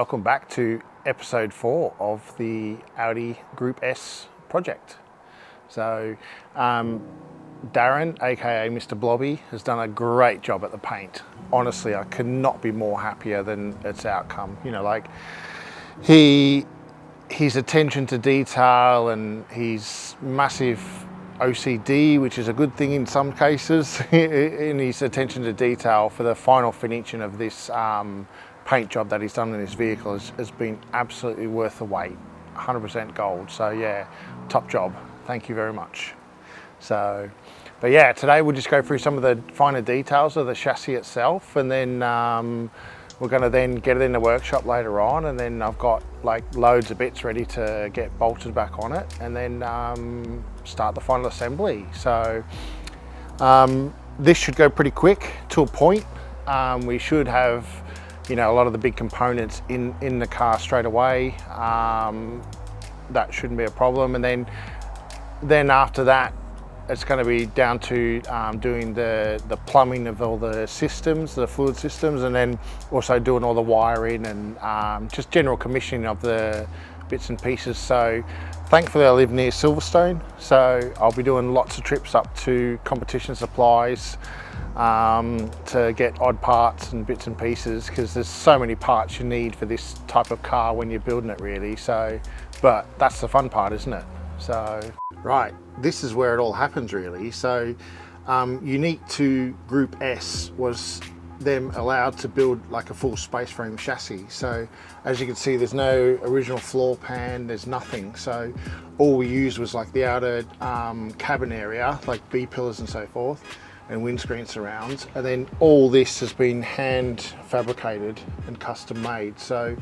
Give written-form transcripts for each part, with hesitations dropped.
welcome back to episode 4 of the Audi Group S project. So Darren, aka Mr. Blobby, has done a great job at the paint. Honestly, I could not be more happier than its outcome. You know, like his attention to detail and his massive OCD, which is a good thing in some cases, in his attention to detail for the final finishing of this paint job that he's done in his vehicle has been absolutely worth the wait. 100% gold. So yeah, top job. Thank you very much. So, but yeah, today we'll just go through some of the finer details of the chassis itself, and then we're going to then get it in the workshop later on, and then I've got like loads of bits ready to get bolted back on it, and then start the final assembly. So this should go pretty quick to a point. We should have, you know, a lot of the big components in the car straight away. That shouldn't be a problem, and then after that, it's going to be down to doing the plumbing of all the systems, the fluid systems, and then also doing all the wiring and just general commissioning of the bits and pieces. So thankfully I live near Silverstone, so I'll be doing lots of trips up to competition supplies to get odd parts and bits and pieces, because there's so many parts you need for this type of car when you're building it, really. So, but that's the fun part, isn't it? So, right, this is where it all happens, really. So, unique to Group S was them allowed to build like a full space frame chassis. So, as you can see, there's no original floor pan, there's nothing. So, all we used was like the outer cabin area, like B-pillars and so forth, and windscreen surrounds. And then all this has been hand fabricated and custom made. So,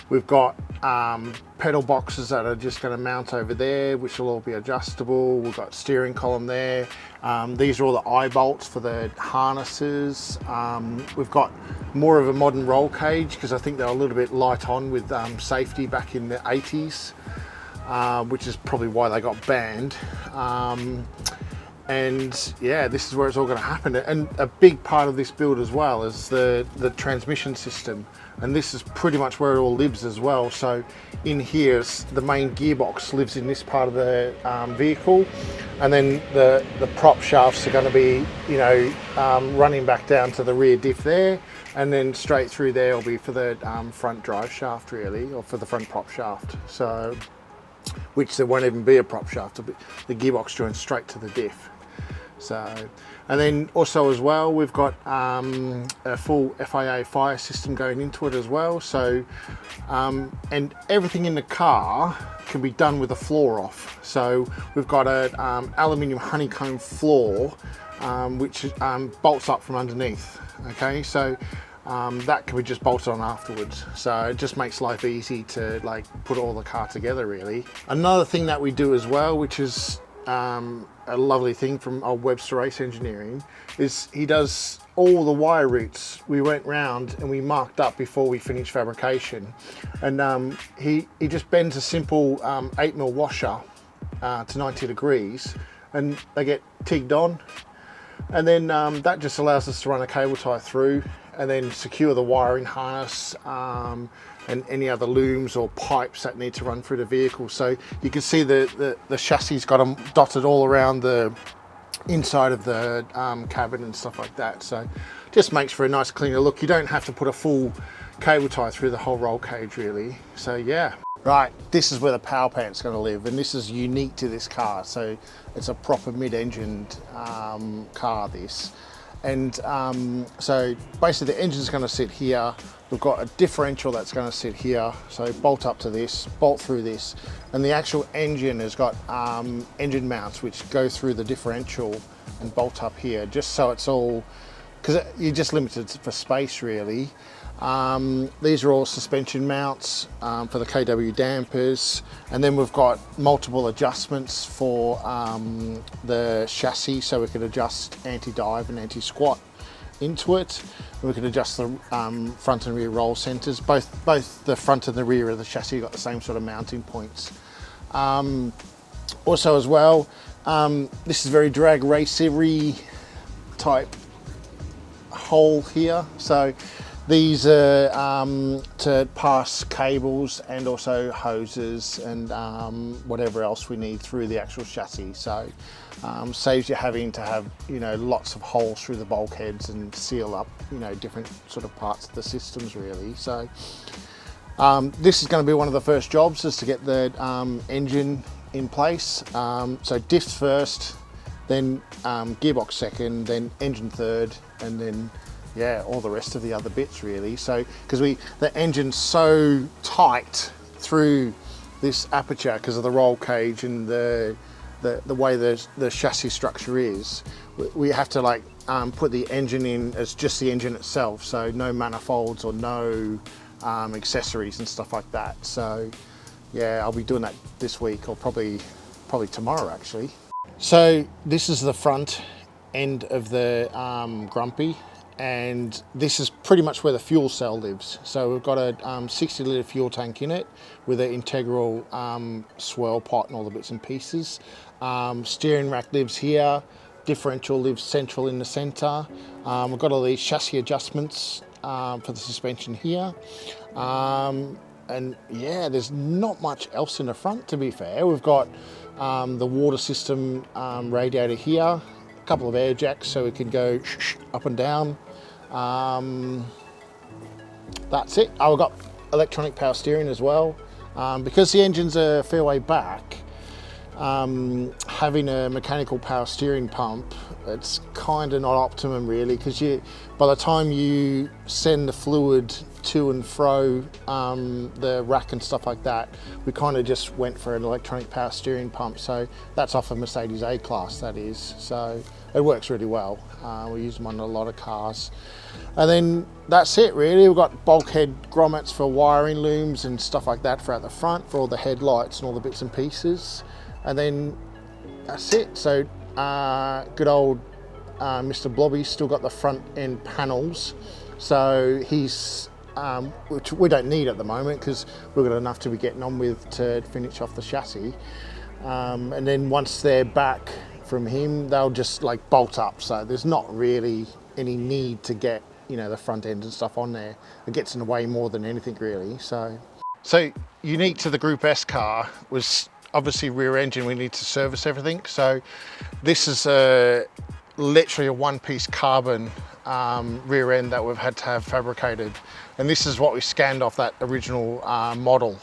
we've got pedal boxes that are just going to mount over there, which will all be adjustable. We've got steering column there. These are all the eye bolts for the harnesses. We've got more of a modern roll cage, because I think they're a little bit light on with safety back in the 80s, which is probably why they got banned. And yeah, this is where it's all going to happen. And a big part of this build as well is the transmission system, and this is pretty much where it all lives as well. So in here, the main gearbox lives in this part of the vehicle, and then the prop shafts are going to be, you know, running back down to the rear diff there, and then straight through there will be for the front drive shaft, really, or for the front prop shaft. So, which there won't even be a prop shaft, the gearbox joins straight to the diff. So, and then also as well, we've got a full FIA fire system going into it as well. So, and everything in the car can be done with the floor off. So we've got an aluminium honeycomb floor, which bolts up from underneath. Okay, so that can be just bolted on afterwards. So it just makes life easy to like put all the car together, really. Another thing that we do as well, which is a lovely thing from old Webster Race Engineering, is he does all the wire routes. We went round and we marked up before we finished fabrication, and he just bends a simple 8mm washer to 90 degrees, and they get tigged on, and then that just allows us to run a cable tie through and then secure the wiring harness and any other looms or pipes that need to run through the vehicle. So you can see the chassis got them dotted all around the inside of the cabin and stuff like that. So just makes for a nice cleaner look. You don't have to put a full cable tie through the whole roll cage, really. So yeah. Right, this is where the power plant's going to live, and this is unique to this car. So it's a proper mid-engined car, this. And so basically the engine's going to sit here. We've got a differential that's going to sit here. So bolt up to this, bolt through this. And the actual engine has got engine mounts which go through the differential and bolt up here, just so it's all, because you're just limited for space, really. These are all suspension mounts for the KW dampers, and then we've got multiple adjustments for the chassis, so we can adjust anti-dive and anti-squat into it. And we can adjust the front and rear roll centers. Both the front and the rear of the chassis got the same sort of mounting points. Also as well, this is very drag racery type hole here. So These are to pass cables and also hoses and whatever else we need through the actual chassis. So saves you having to have, you know, lots of holes through the bulkheads and seal up, you know, different sort of parts of the systems really. So this is going to be one of the first jobs, is to get the engine in place. So diffs first, then gearbox second, then engine third, and then yeah, all the rest of the other bits really. So because the engine's so tight through this aperture because of the roll cage and the way the chassis structure is, we have to like put the engine in as just the engine itself, so no manifolds or no accessories and stuff like that. So yeah, I'll be doing that this week, or probably tomorrow actually. So this is the front end of the Grumpy, and this is pretty much where the fuel cell lives. So we've got a 60 litre fuel tank in it with an integral swirl pot and all the bits and pieces. Steering rack lives here, differential lives central in the centre. We've got all these chassis adjustments for the suspension here. And yeah, there's not much else in the front, to be fair. We've got the water system radiator here, a couple of air jacks so we can go up and down. That's it. We've got electronic power steering as well. Because the engine's a fair way back, having a mechanical power steering pump, it's kind of not optimum really, because by the time you send the fluid to and fro the rack and stuff like that, we kind of just went for an electronic power steering pump. So that's off a Mercedes A-Class, that is. So it works really well. We use them on a lot of cars. And then that's it really. We've got bulkhead grommets for wiring looms and stuff like that for out the front, for all the headlights and all the bits and pieces. And then that's it. So good old Mr. Blobby's still got the front end panels. So he's, which we don't need at the moment because we've got enough to be getting on with to finish off the chassis. And then once they're back from him, they'll just like bolt up. So there's not really any need to get, you know, the front end and stuff on there. It gets in the way more than anything really. So unique to the Group S car was obviously rear engine. We need to service everything. So this is literally a one-piece carbon rear end that we've had to have fabricated, and this is what we scanned off that original model.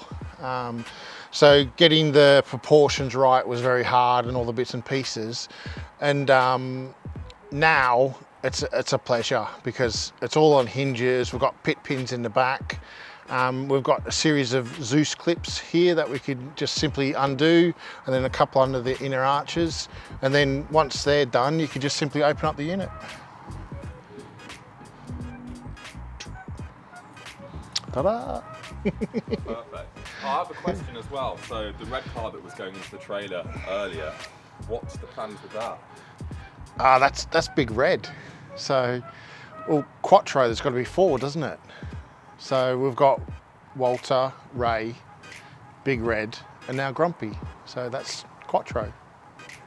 So getting the proportions right was very hard and all the bits and pieces, and now it's a pleasure because it's all on hinges. We've got pit pins in the back. We've got a series of Zeus clips here that we could just simply undo, and then a couple under the inner arches, and then once they're done you can just simply open up the unit. Ta-da! Perfect. I have a question as well. So the red car that was going into the trailer earlier, what's the plans with that? That's Big Red. So, well, Quattro, there's got to be 4, doesn't it? So we've got Walter, Ray, Big Red, and now Grumpy. So that's Quattro.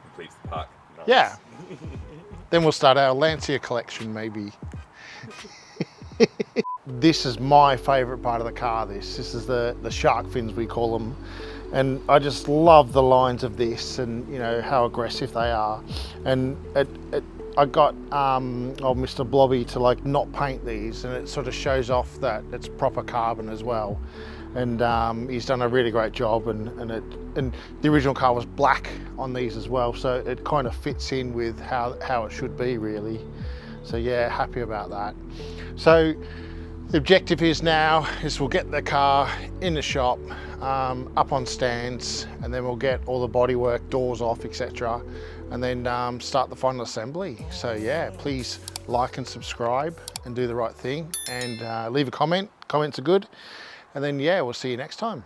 Completes the pack. Nice. Yeah. Then we'll start our Lancia collection maybe. This is my favourite part of the car, this is the shark fins, we call them. And I just love the lines of this and, you know, how aggressive they are. And I got old Mr. Blobby to like not paint these, and it sort of shows off that it's proper carbon as well. And he's done a really great job, and the original car was black on these as well, so it kind of fits in with how it should be really. So yeah, happy about that. So the objective is now we'll get the car in the shop, up on stands, and then we'll get all the bodywork, doors off, etc. and then start the final assembly. So yeah, please like and subscribe and do the right thing, and leave a comment. Comments are good. And then yeah, we'll see you next time.